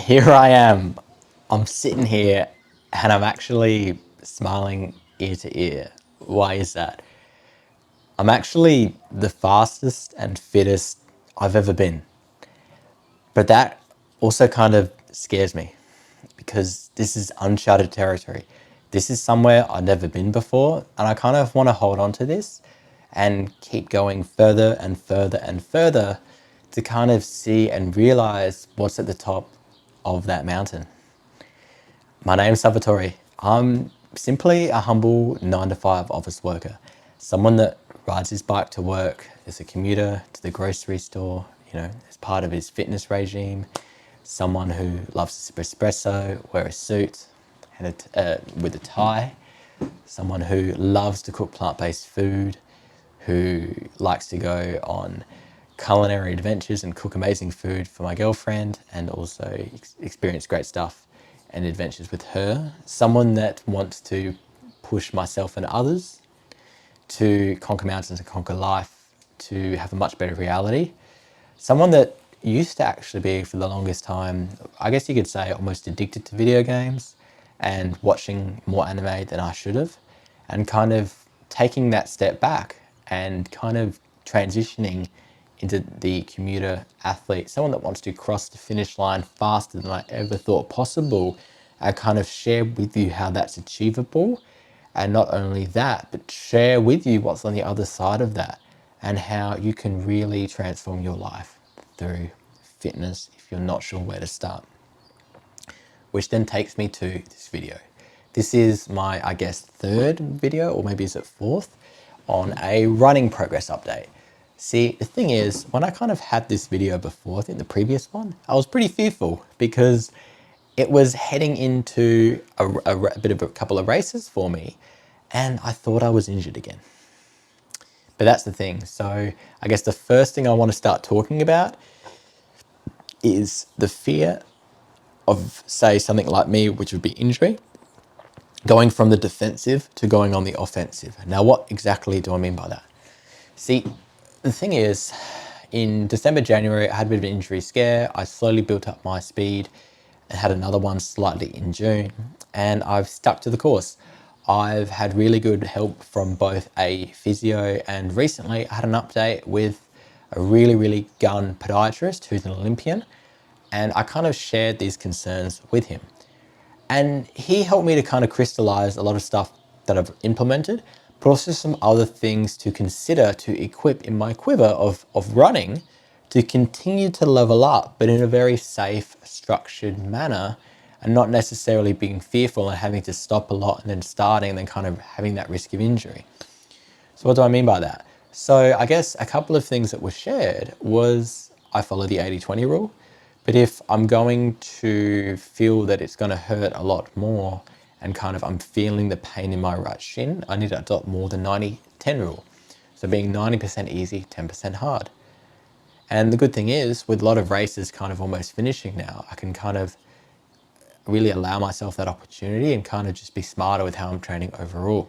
Here I am. I'm sitting here and I'm actually smiling ear to ear. Why is that? I'm actually the fastest and fittest I've ever been. But that also kind of scares me because this is uncharted territory. This is somewhere I've never been before, and I kind of want to hold on to this and keep going further and further and further to kind of see and realize what's at the top of that mountain. My name's Salvatore. I'm simply a humble 9 to 5 office worker, someone that rides his bike to work as a commuter to the grocery store, as part of his fitness regime, someone who loves to sip espresso, wear a suit and with a tie, someone who loves to cook plant-based food, who likes to go on culinary adventures and cook amazing food for my girlfriend and also experience great stuff and adventures with her. Someone that wants to push myself and others to conquer mountains and conquer life, to have a much better reality. Someone that used to actually be, for the longest time, I guess you could say, almost addicted to video games and watching more anime than I should have, and kind of taking that step back and kind of transitioning into the commuter athlete, someone that wants to cross the finish line faster than I ever thought possible, and kind of share with you how that's achievable. And not only that, but share with you what's on the other side of that and how you can really transform your life through fitness if you're not sure where to start. Which then takes me to this video. This is my, I guess, third video, or maybe is it fourth, on a running progress update. See, the thing is, when I kind of had this video before, I think the previous one, I was pretty fearful because it was heading into a bit of a couple of races for me, and I thought I was injured again. But that's the thing. So I guess the first thing I want to start talking about is the fear of, say, something like me, which would be injury, going from the defensive to going on the offensive. Now, what exactly do I mean by that? See, the thing is, in December, January, I had a bit of an injury scare. I slowly built up my speed and had another one slightly in June, and I've stuck to the course. I've had really good help from both a physio, and recently I had an update with a really gun podiatrist who's an Olympian, and I kind of shared these concerns with him. And he helped me to kind of crystallize a lot of stuff that I've implemented, but also some other things to consider to equip in my quiver of running to continue to level up, but in a very safe, structured manner, and not necessarily being fearful and having to stop a lot and then starting and then kind of having that risk of injury. So what do I mean by that? So I guess a couple of things that were shared was I follow the 80-20 rule. But if I'm going to feel that it's going to hurt a lot more and kind of I'm feeling the pain in my right shin, I need to adopt more than 90-10 rule. So being 90% easy, 10% hard. And the good thing is, with a lot of races kind of almost finishing now, I can kind of really allow myself that opportunity and kind of just be smarter with how I'm training overall.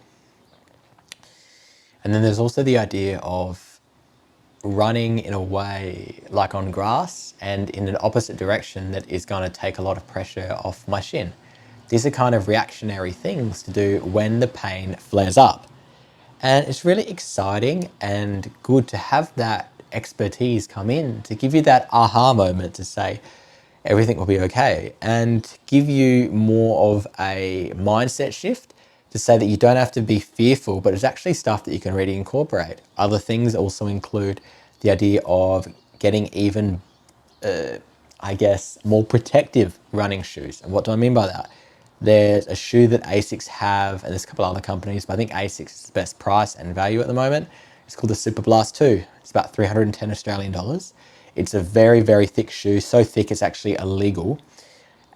And then there's also the idea of running in a way like on grass and in an opposite direction that is going to take a lot of pressure off my shin. These are kind of reactionary things to do when the pain flares up. And it's really exciting and good to have that expertise come in to give you that aha moment to say everything will be okay, and give you more of a mindset shift to say that you don't have to be fearful, but it's actually stuff that you can really incorporate. Other things also include the idea of getting even, I guess, more protective running shoes. And what do I mean by that? There's a shoe that ASICS have, and there's a couple other companies, but I think ASICS is the best price and value at the moment. It's called the Super Blast 2. It's about 310 Australian dollars. It's a very thick shoe, so thick it's actually illegal.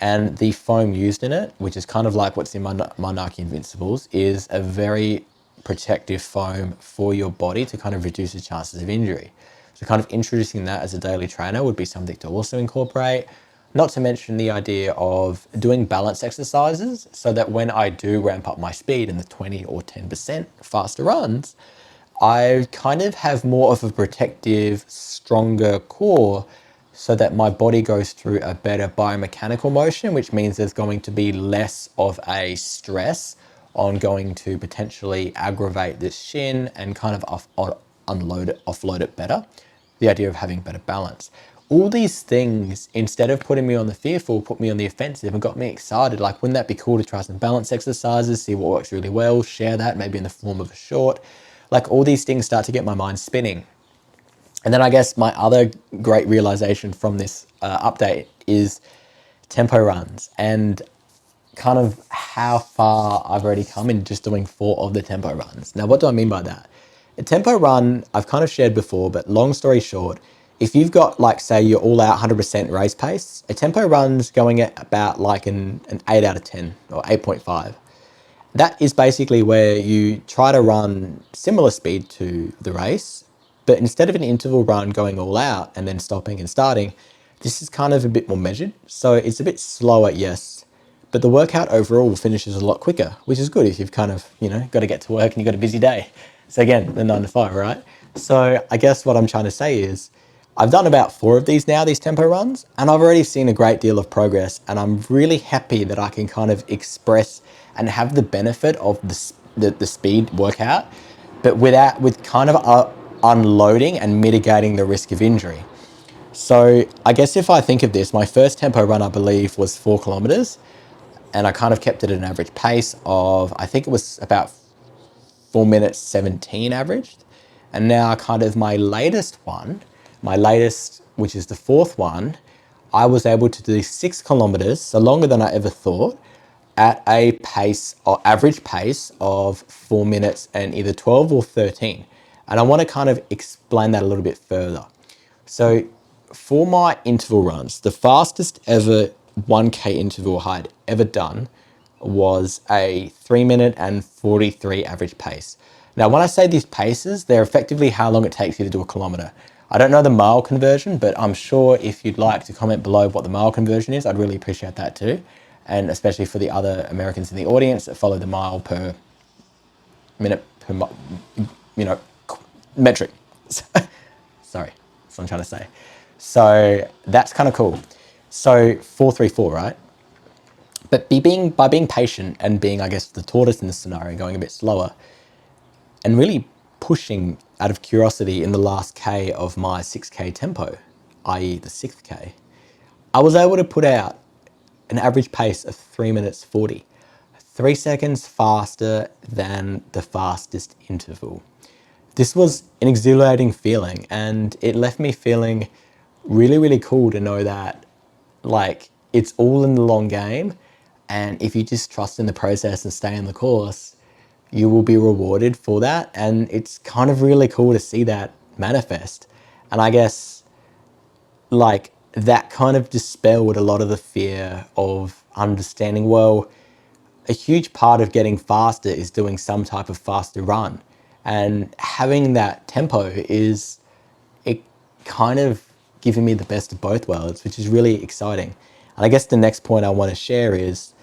And the foam used in it, which is kind of like what's in my Nike Invincibles, is a very protective foam for your body to kind of reduce the chances of injury. So kind of introducing that as a daily trainer would be something to also incorporate. Not to mention the idea of doing balance exercises so that when I do ramp up my speed in the 20 or 10% faster runs, I kind of have more of a protective, stronger core so that my body goes through a better biomechanical motion, which means there's going to be less of a stress on going to potentially aggravate this shin and kind of offload it better. The idea of having better balance. All these things, instead of putting me on the fearful, put me on the offensive and got me excited. Like, wouldn't that be cool to try some balance exercises, see what works really well, share that maybe in the form of a short. Like, all these things start to get my mind spinning. And then I guess my other great realization from this update is tempo runs and kind of how far I've already come in just doing 4 of the tempo runs. Now, what do I mean by that? A tempo run, I've kind of shared before, but long story short, if you've got, like, say you're all out 100% race pace, a tempo run's going at about like an 8 out of 10 or 8.5. That is basically where you try to run similar speed to the race, but instead of an interval run going all out and then stopping and starting, this is kind of a bit more measured. So it's a bit slower, yes, but the workout overall finishes a lot quicker, which is good if you've kind of, got to get to work and you've got a busy day. So again, the 9 to 5, right? So I guess what I'm trying to say is I've done about 4 of these now, these tempo runs, and I've already seen a great deal of progress, and I'm really happy that I can kind of express and have the benefit of the speed workout, but with kind of unloading and mitigating the risk of injury. So I guess if I think of this, my first tempo run, I believe, was 4 kilometers, and I kind of kept it at an average pace of, I think it was about 4 minutes 17 averaged. And now kind of my latest, which is the 4th one, I was able to do 6 kilometers, so longer than I ever thought, at a pace or average pace of 4 minutes and either 12 or 13. And I want to kind of explain that a little bit further. So for my interval runs, the fastest ever 1K interval I had ever done was a 3 minute and 43 average pace. Now, when I say these paces, they're effectively how long it takes you to do a kilometer. I don't know the mile conversion, but I'm sure if you'd like to comment below what the mile conversion is, I'd really appreciate that too. And especially for the other Americans in the audience that follow the mile per minute per metric. Sorry, that's what I'm trying to say. So that's kind of cool. So 434, right? But by being patient and being, I guess, the tortoise in this scenario, going a bit slower and really pushing out of curiosity in the last K of my 6K tempo, i.e. the 6th K, I was able to put out an average pace of 3 minutes 40, 3 seconds faster than the fastest interval. This was an exhilarating feeling, and it left me feeling really, really cool to know that, like, it's all in the long game, and if you just trust in the process and stay in the course, you will be rewarded for that. And it's kind of really cool to see that manifest. And I guess, like, that kind of dispelled a lot of the fear of understanding, well, a huge part of getting faster is doing some type of faster run. And having that tempo is, it kind of giving me the best of both worlds, which is really exciting. And I guess the next point I want to share is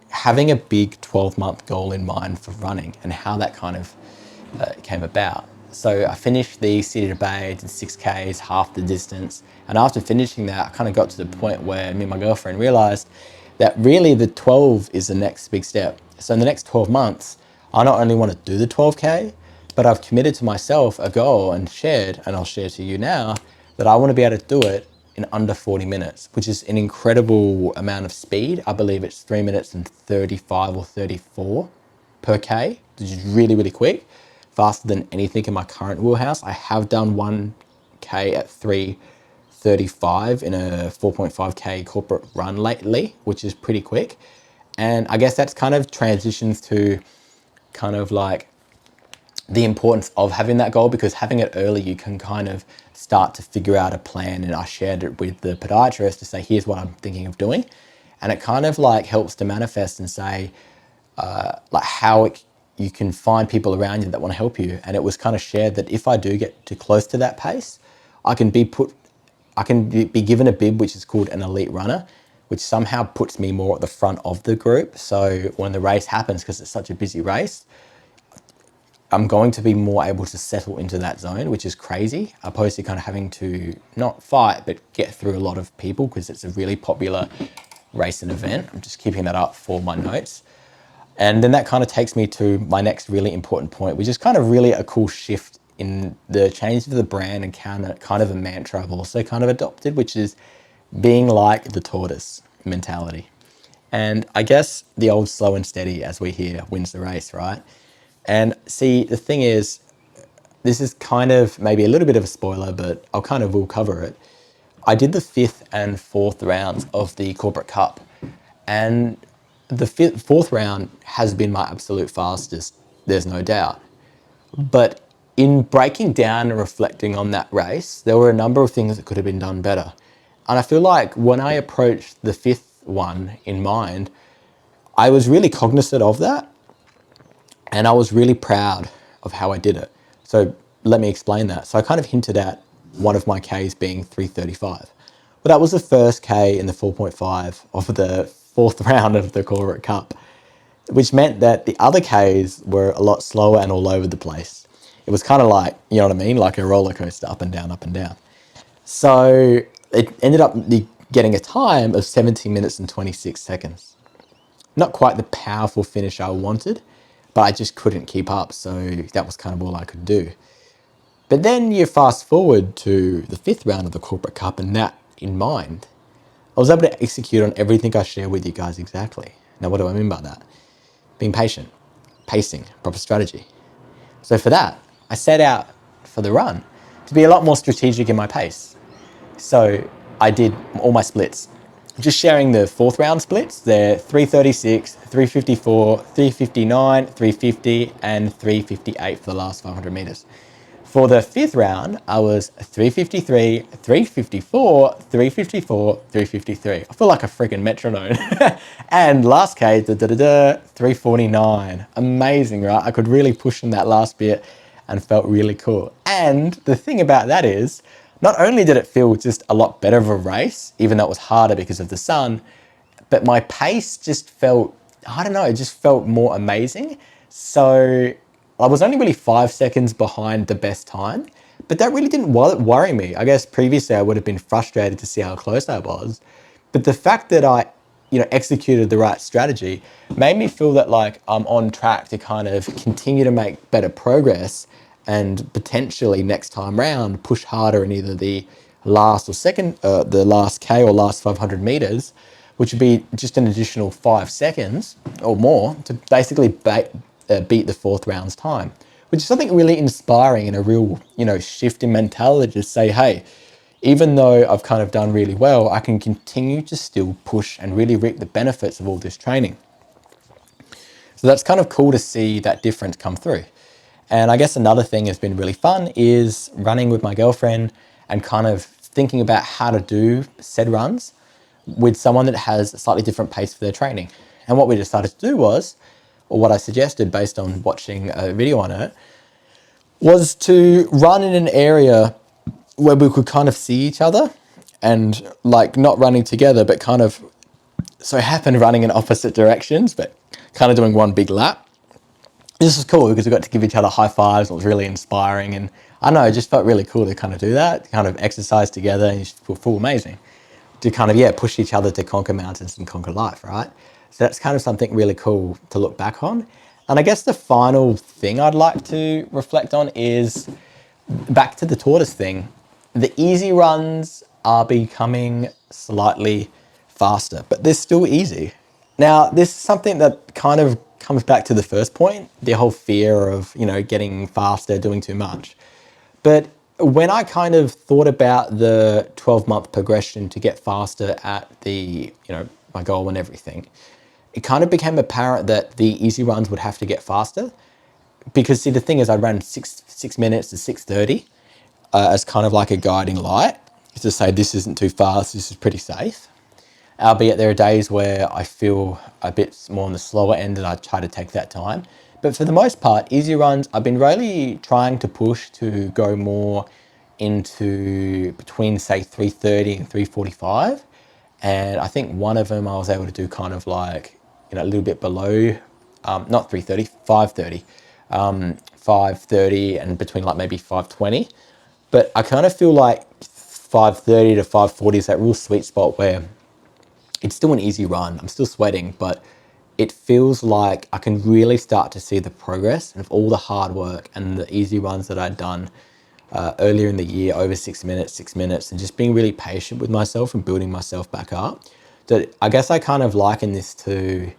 having a big 12-month goal in mind for running and how that kind of came about. So I finished the City to Bay, did 6Ks, half the distance. And after finishing that, I kind of got to the point where me and my girlfriend realized that really the 12 is the next big step. So in the next 12 months, I not only want to do the 12K, but I've committed to myself a goal and shared, and I'll share to you now, that I want to be able to do it in under 40 minutes, which is an incredible amount of speed. I believe it's 3 minutes and 35 or 34 per K, which is really, really quick, faster than anything in my current wheelhouse. I have done 1K at 3:35 in a 4.5K corporate run lately, which is pretty quick. And I guess that's kind of transitions to kind of like the importance of having that goal, because having it early, you can kind of start to figure out a plan. And I shared it with the podiatrist to say, here's what I'm thinking of doing. And it kind of like helps to manifest and say, like how you can find people around you that want to help you. And it was kind of shared that if I do get too close to that pace, I can be given a bib, which is called an elite runner, which somehow puts me more at the front of the group. So when the race happens, because it's such a busy race, I'm going to be more able to settle into that zone, which is crazy, opposed to kind of having to not fight, but get through a lot of people because it's a really popular race and event. I'm just keeping that up for my notes. And then that kind of takes me to my next really important point, which is kind of really a cool shift in the change of the brand and kind of a mantra I've also kind of adopted, which is being like the tortoise mentality. And I guess the old slow and steady, as we hear, wins the race, right? And see, the thing is, this is kind of maybe a little bit of a spoiler, but I'll kind of will cover it. I did the 5th and 4th rounds of the Corporate Cup, and the 4th round has been my absolute fastest, there's no doubt. But in breaking down and reflecting on that race, there were a number of things that could have been done better. And I feel like when I approached the 5th one in mind, I was really cognizant of that, and I was really proud of how I did it. So let me explain that. So I kind of hinted at one of my Ks being 3:35. But that was the first K in the 4.5 of the 4th round of the Corporate Cup, which meant that the other Ks were a lot slower and all over the place. It was kind of like, you know what I mean? Like a roller coaster, up and down, up and down. So it ended up getting a time of 17 minutes and 26 seconds. Not quite the powerful finish I wanted, but I just couldn't keep up. So that was kind of all I could do. But then you fast forward to the 5th round of the Corporate Cup, and that in mind, I was able to execute on everything I share with you guys exactly. Now, what do I mean by that? Being patient, pacing, proper strategy. So for that, I set out for the run to be a lot more strategic in my pace. So I did all my splits. Just sharing the 4th round splits, they're 3:36, 3:54, 3:59, 3:50, and 3:58 for the last 500 meters. For the 5th round, I was 3:53, 3:54, 3:54, 3:53. I feel like a freaking metronome. And last K, 3:49. Amazing, right? I could really push in that last bit and felt really cool. And the thing about that is, not only did it feel just a lot better of a race, even though it was harder because of the sun, but my pace just felt, I don't know, it just felt more amazing. So I was only really 5 seconds behind the best time, but that really didn't worry me. I guess previously I would have been frustrated to see how close I was. But the fact that I, executed the right strategy made me feel that like I'm on track to kind of continue to make better progress and potentially next time round push harder in either the last or the last K or last 500 meters, which would be just an additional 5 seconds or more to basically beat the 4th round's time, which is something really inspiring and a real, shift in mentality to say, hey, even though I've kind of done really well, I can continue to still push and really reap the benefits of all this training. So that's kind of cool to see that difference come through. And I guess another thing that's been really fun is running with my girlfriend and kind of thinking about how to do said runs with someone that has a slightly different pace for their training. And what we decided to do was, or what I suggested based on watching a video on it, was to run in an area where we could kind of see each other and like not running together, but kind of so happened running in opposite directions, but kind of doing one big lap. This was cool because we got to give each other high fives. It was really inspiring. And I don't know, it just felt really cool to kind of do that, kind of exercise together, and you just feel amazing to kind of, push each other to conquer mountains and conquer life, right? So that's kind of something really cool to look back on. And I guess the final thing I'd like to reflect on is back to the tortoise thing. The easy runs are becoming slightly faster, but they're still easy. Now, this is something that kind of comes back to the first point, the whole fear of, getting faster, doing too much. But when I kind of thought about the 12-month progression to get faster at the, my goal and everything, it kind of became apparent that the easy runs would have to get faster. Because see, the thing is, I ran six minutes to 6:30 as kind of like a guiding light to say this isn't too fast, this is pretty safe. Albeit there are days where I feel a bit more on the slower end and I try to take that time. But for the most part, easy runs, I've been really trying to push to go more into between say 3:30 and 3:45. And I think one of them I was able to do kind of like, a little bit below, not 3:30, 5:30. 5:30 and between like maybe 5:20. But I kind of feel like 5:30 to 5:40 is that real sweet spot where it's still an easy run. I'm still sweating, but it feels like I can really start to see the progress of all the hard work and the easy runs that I'd done earlier in the year, over 6 minutes, and just being really patient with myself and building myself back up. That I guess I kind of liken this to,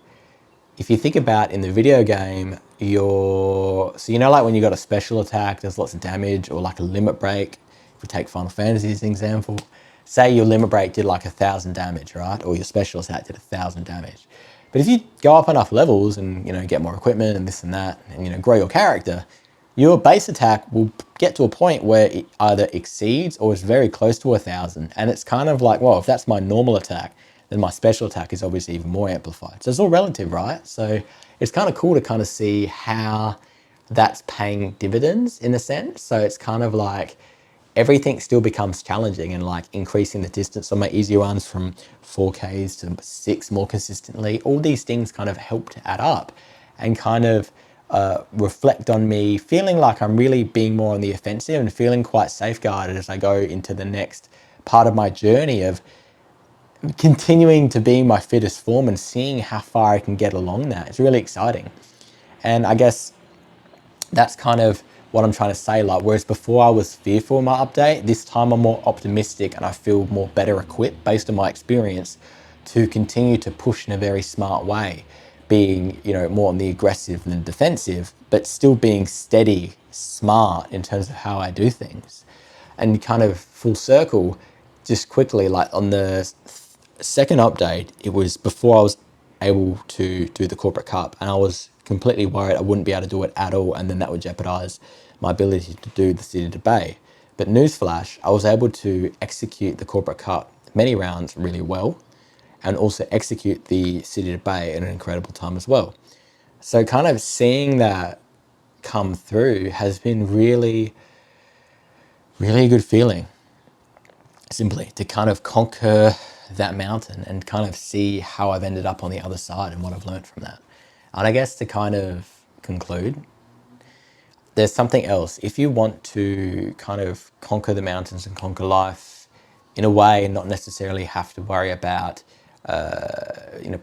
if you think about in the video game, so you know, like when you got a special attack, there's lots of damage, or like a limit break. If we take Final Fantasy as an example, say your limit break did like 1,000 damage, right? Or your special attack did 1,000 damage. But if you go up enough levels and, you know, get more equipment and this and that, and, you know, grow your character, your base attack will get to a point where it either exceeds or is very close to 1,000. And it's kind of like, well, if that's my normal attack, then my special attack is obviously even more amplified. So it's all relative, right? So it's kind of cool to kind of see how that's paying dividends in a sense. So it's kind of like everything still becomes challenging, and like increasing the distance on my easy runs from 4Ks to 6 more consistently. All these things kind of help to add up and kind of reflect on me feeling like I'm really being more on the offensive and feeling quite safeguarded as I go into the next part of my journey of continuing to be my fittest form and seeing how far I can get along that. It's really exciting. And I guess that's kind of what I'm trying to say. Like, whereas before I was fearful of my update, this time I'm more optimistic and I feel more better equipped based on my experience to continue to push in a very smart way, being, you know, more on the aggressive than defensive, but still being steady, smart in terms of how I do things. And kind of full circle, just quickly, like on the second update, it was before I was able to do the corporate cup, and I was completely worried I wouldn't be able to do it at all, and then that would jeopardize my ability to do the City to Bay. But newsflash, I was able to execute the corporate cup many rounds really well, and also execute the City to Bay in an incredible time as well. So kind of seeing that come through has been really, really a good feeling. Simply to kind of conquer that mountain and kind of see how I've ended up on the other side and what I've learned from that. And I guess to kind of conclude, there's something else. If you want to kind of conquer the mountains and conquer life in a way and not necessarily have to worry about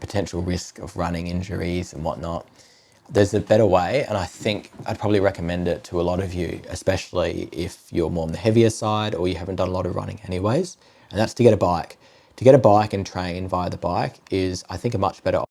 potential risk of running injuries and whatnot, there's a better way, and I think I'd probably recommend it to a lot of you, especially if you're more on the heavier side or you haven't done a lot of running anyways, and that's to get a bike. To get a bike and train via the bike is, I think, a much better